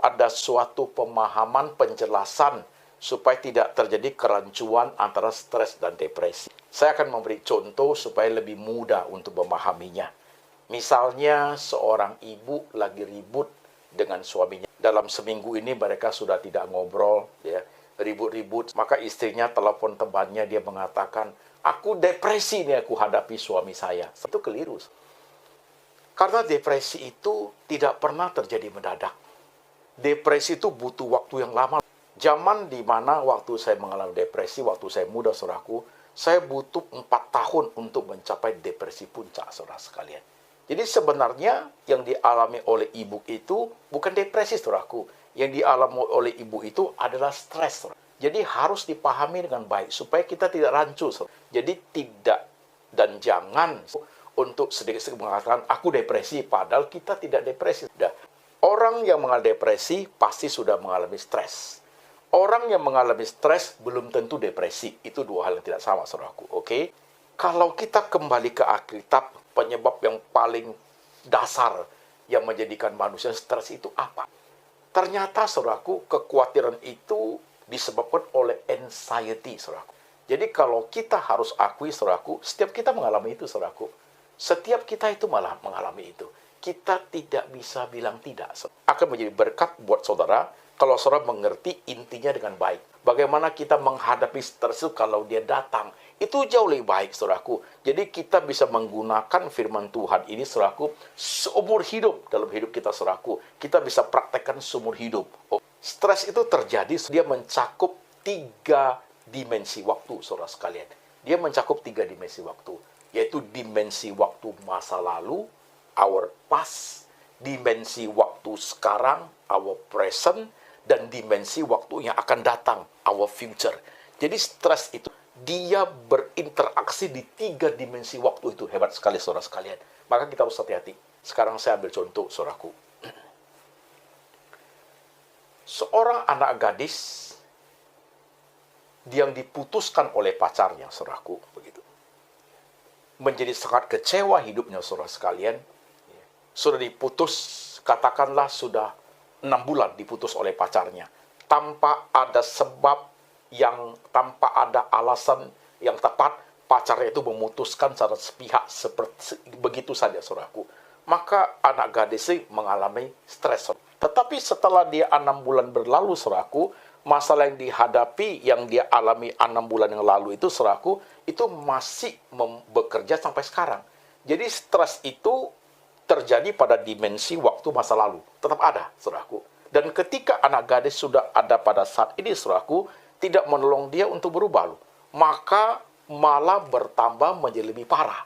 ada suatu pemahaman, penjelasan supaya tidak terjadi kerancuan antara stres dan depresi. Saya akan memberi contoh supaya lebih mudah untuk memahaminya. Misalnya seorang ibu lagi ribut dengan suaminya. Dalam seminggu ini mereka sudah tidak ngobrol, ya, ribut-ribut. Maka istrinya telepon temannya, dia mengatakan, aku depresi nih aku hadapi suami saya. Itu keliru. Karena depresi itu tidak pernah terjadi mendadak. Depresi itu butuh waktu yang lama. Zaman di mana waktu saya mengalami depresi, waktu saya muda, saudaraku, saya butuh 4 tahun untuk mencapai depresi puncak, saudara sekalian. Jadi sebenarnya yang dialami oleh ibu itu bukan depresi, saudaraku. Yang dialami oleh ibu itu adalah stres, saudara. Jadi harus dipahami dengan baik supaya kita tidak rancu, saudara. Jadi tidak dan jangan untuk sedikit-sedikit mengatakan aku depresi, padahal kita tidak depresi. Sudah. Orang yang mengalami depresi pasti sudah mengalami stres. Orang yang mengalami stres belum tentu depresi. Itu dua hal yang tidak sama, saudaraku. Oke? Kalau kita kembali ke Alkitab, penyebab yang paling dasar yang menjadikan manusia stres itu apa? Ternyata, saudaraku, kekhawatiran itu disebabkan oleh anxiety, saudaraku. Jadi kalau kita harus akui, saudaraku, setiap kita mengalami itu, saudaraku. Setiap kita itu malah mengalami itu. Kita tidak bisa bilang tidak. Akan menjadi berkat buat saudara kalau saudara mengerti intinya dengan baik. Bagaimana kita menghadapi stres itu kalau dia datang. Itu jauh lebih baik, saudaraku. Jadi kita bisa menggunakan firman Tuhan ini, saudaraku, seumur hidup dalam hidup kita, saudaraku. Kita bisa praktekkan seumur hidup. Stres itu terjadi, dia mencakup 3 dimensi waktu, saudara sekalian. Dia mencakup 3 dimensi waktu. Yaitu dimensi waktu masa lalu, our past, dimensi waktu sekarang, our present, dan dimensi waktu yang akan datang, our future. Jadi stres itu, dia berinteraksi di 3 dimensi waktu itu. Hebat sekali, saudara sekalian. Maka kita harus hati-hati. Sekarang saya ambil contoh, saudaraku. Seorang anak gadis yang diputuskan oleh pacarnya, saudaraku, begitu. Menjadi sangat kecewa hidupnya, saudara sekalian. Sudah diputus, katakanlah sudah 6 bulan diputus oleh pacarnya. Tanpa ada sebab tanpa ada alasan yang tepat, pacarnya itu memutuskan secara sepihak seperti begitu saja, saudaraku. Maka anak gadis mengalami stres. Tetapi setelah dia 6 bulan berlalu, saudaraku, masalah yang dihadapi, yang dia alami 6 bulan yang lalu itu, saudaraku, itu masih bekerja sampai sekarang. Jadi stres itu terjadi pada dimensi waktu masa lalu. Tetap ada, saudaraku. Dan ketika anak gadis sudah ada pada saat ini, saudaraku, tidak menolong dia untuk berubah, maka malah bertambah menjadi lebih parah.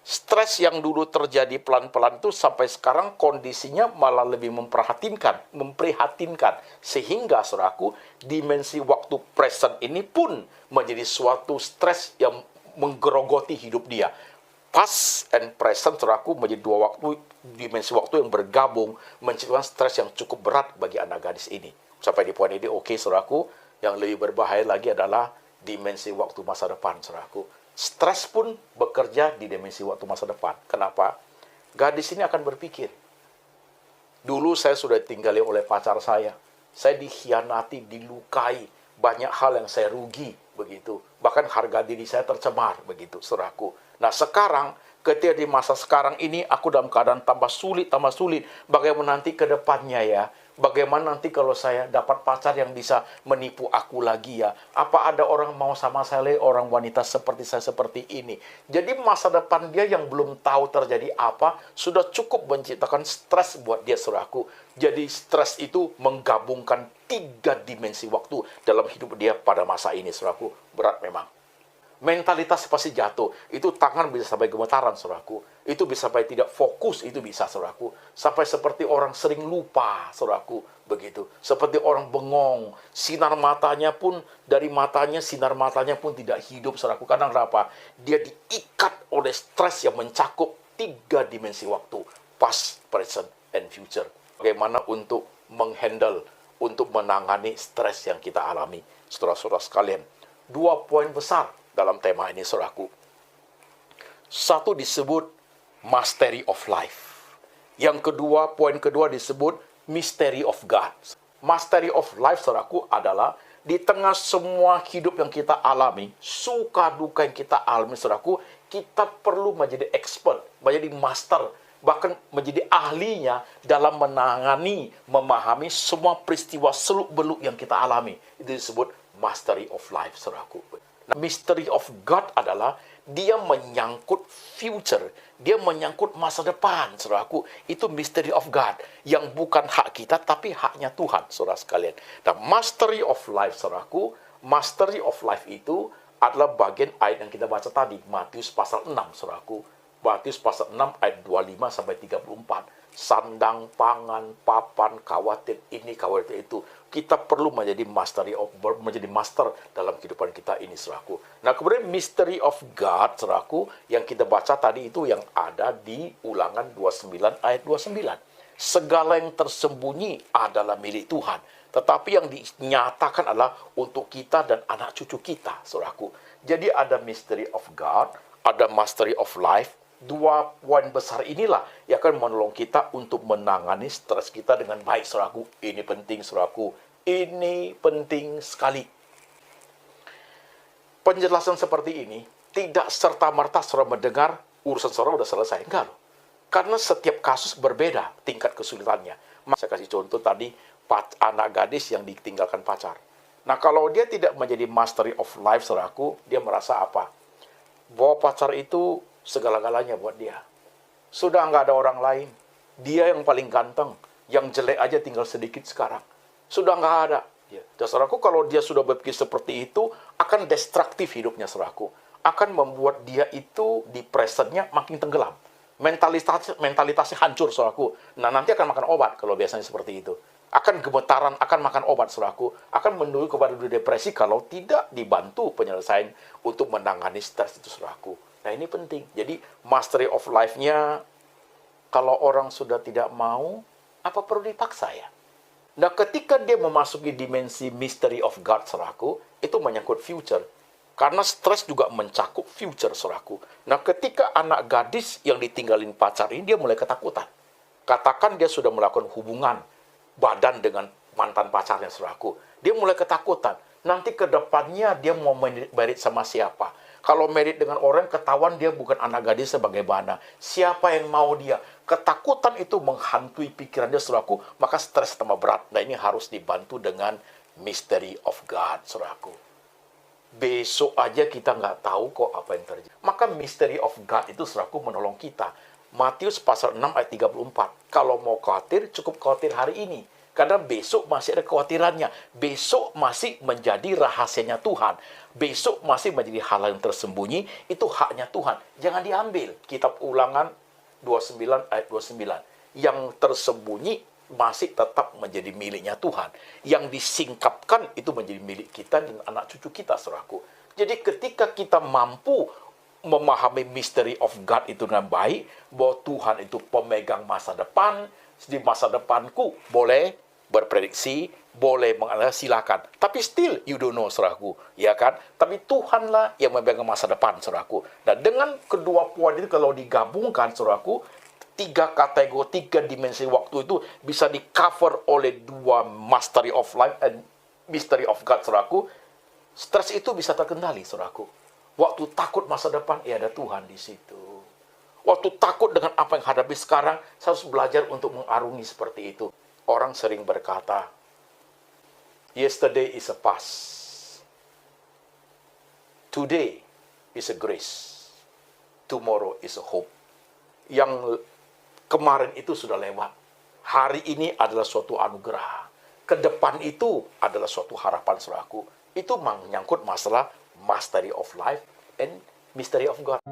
Stres yang dulu terjadi pelan-pelan itu sampai sekarang kondisinya malah lebih memprihatinkan. Sehingga, saudaraku, dimensi waktu present ini pun menjadi suatu stres yang menggerogoti hidup dia. Past and present, saudaraku, menjadi 2 waktu, dimensi waktu yang bergabung, menciptakan stres yang cukup berat bagi anak gadis ini. Sampai di poin ini, oke, saudaraku, yang lebih berbahaya lagi adalah dimensi waktu masa depan, saudaraku. Stres pun bekerja di dimensi waktu masa depan. Kenapa? Gadis ini akan berpikir, dulu saya sudah ditinggali oleh pacar saya dikhianati, dilukai, banyak hal yang saya rugi, begitu. Bahkan harga diri saya tercemar, begitu, saudaraku. Nah sekarang, ketika di masa sekarang ini, aku dalam keadaan tambah sulit. Bagaimana nanti ke depannya ya? Bagaimana nanti kalau saya dapat pacar yang bisa menipu aku lagi ya? Apa ada orang mau sama saya, orang wanita seperti saya seperti ini? Jadi masa depan dia yang belum tahu terjadi apa, sudah cukup menciptakan stres buat dia, saudaraku. Jadi stres itu menggabungkan 3 dimensi waktu dalam hidup dia pada masa ini, saudaraku. Berat memang. Mentalitas pasti jatuh. Itu tangan bisa sampai gemetaran, saudaraku. Itu bisa sampai tidak fokus, itu bisa, saudaraku. Sampai seperti orang sering lupa, saudaraku. Begitu. Seperti orang bengong. Sinar matanya pun tidak hidup, saudaraku. Karena kenapa? Dia diikat oleh stres yang mencakup 3 dimensi waktu. Past, present, and future. Bagaimana untuk menghandle, untuk menangani stres yang kita alami. Saudara-saudara sekalian. 2 poin besar dalam tema ini, saudaraku. Satu disebut mastery of life. Yang kedua, poin kedua disebut mystery of God. Mastery of life, saudaraku, adalah di tengah semua hidup yang kita alami, suka duka yang kita alami, saudaraku, kita perlu menjadi expert, menjadi master, bahkan menjadi ahlinya dalam menangani, memahami semua peristiwa seluk-beluk yang kita alami. Itu disebut mastery of life, saudaraku. Nah, mystery of God adalah dia menyangkut future, dia menyangkut masa depan, saudaraku. Itu mystery of God, yang bukan hak kita, tapi haknya Tuhan, saudara sekalian. Dan mastery of life, saudaraku, mastery of life itu adalah bagian ayat yang kita baca tadi, Matius pasal 6, saudaraku. Matius pasal 6 ayat 25 sampai 34. Sandang, pangan, papan, khawatir ini, khawatir itu. Kita perlu menjadi menjadi master dalam kehidupan kita ini, saudaraku. Nah, kemudian mystery of God, saudaraku, yang kita baca tadi itu yang ada di Ulangan 29 ayat 29. Segala yang tersembunyi adalah milik Tuhan, tetapi yang dinyatakan adalah untuk kita dan anak cucu kita, saudaraku. Jadi ada mystery of God, ada mastery of life. Dua poin besar inilah yang akan menolong kita untuk menangani stres kita dengan baik, saudaraku. Ini penting, saudaraku. Ini penting sekali. Penjelasan seperti ini tidak serta-merta saudara mendengar urusan saudara sudah selesai. Enggak loh. Karena setiap kasus berbeda tingkat kesulitannya. Saya kasih contoh tadi, anak gadis yang ditinggalkan pacar. Nah, kalau dia tidak menjadi mastery of life, saudaraku, dia merasa apa? Bahwa pacar itu segala-galanya buat dia. Sudah nggak ada orang lain. Dia yang paling ganteng. Yang jelek aja tinggal sedikit sekarang. Sudah nggak ada. Dan saudaraku, kalau dia sudah berpikir seperti itu, akan destruktif hidupnya, saudaraku. Akan membuat dia itu di presentnya makin tenggelam. Mentalitasnya hancur, saudaraku. Nah, nanti akan makan obat kalau biasanya seperti itu. Akan gemetaran, akan makan obat, saudaraku. Akan menuju kepada depresi kalau tidak dibantu penyelesaian untuk menangani stres itu, saudaraku. Nah, ini penting. Jadi, mastery of life-nya, kalau orang sudah tidak mau, apa perlu dipaksa ya? Nah, ketika dia memasuki dimensi mystery of God, saudaraku, itu menyangkut future. Karena stres juga mencakup future, saudaraku. Nah, ketika anak gadis yang ditinggalin pacar ini, dia mulai ketakutan. Katakan dia sudah melakukan hubungan badan dengan mantan pacarnya, saudaraku. Dia mulai ketakutan. Nanti ke depannya dia mau married sama siapa? Kalau married dengan orang, ketahuan dia bukan anak gadis sebagaimana. Siapa yang mau dia? Ketakutan itu menghantui pikiran dia, saudaraku, maka stres tambah berat. Nah, ini harus dibantu dengan mystery of God, saudaraku. Besok aja kita nggak tahu kok apa yang terjadi. Maka mystery of God itu, saudaraku, menolong kita. Matius pasal 6 ayat 34. Kalau mau khawatir, cukup khawatir hari ini. Karena besok masih ada kekhawatirannya. Besok masih menjadi rahasianya Tuhan. Besok masih menjadi hal yang tersembunyi. Itu haknya Tuhan. Jangan diambil. Kitab Ulangan 29 ayat 29. Yang tersembunyi masih tetap menjadi miliknya Tuhan. Yang disingkapkan itu menjadi milik kita dan anak cucu kita, saudaraku. Jadi ketika kita mampu memahami mystery of God itu dengan baik, bahwa Tuhan itu pemegang masa depan, di masa depanku boleh berprediksi, boleh menganalisis, silakan. Tapi still you don't know, saudaraku, ya kan? Tapi Tuhanlah yang memegang masa depan, saudaraku. Nah, dengan kedua poin itu kalau digabungkan, saudaraku, tiga kategori, tiga dimensi waktu itu bisa di-cover oleh dua mastery of life and mystery of God, saudaraku. Stres itu bisa terkendali, saudaraku. Waktu takut masa depan, ya ada Tuhan di situ. Waktu takut dengan apa yang hadapi sekarang, saya harus belajar untuk mengarungi seperti itu. Orang sering berkata, yesterday is a past. Today is a grace. Tomorrow is a hope. Yang kemarin itu sudah lewat. Hari ini adalah suatu anugerah. Ke depan itu adalah suatu harapan, saudaraku. Itu menyangkut masalah mastery of life and mystery of God.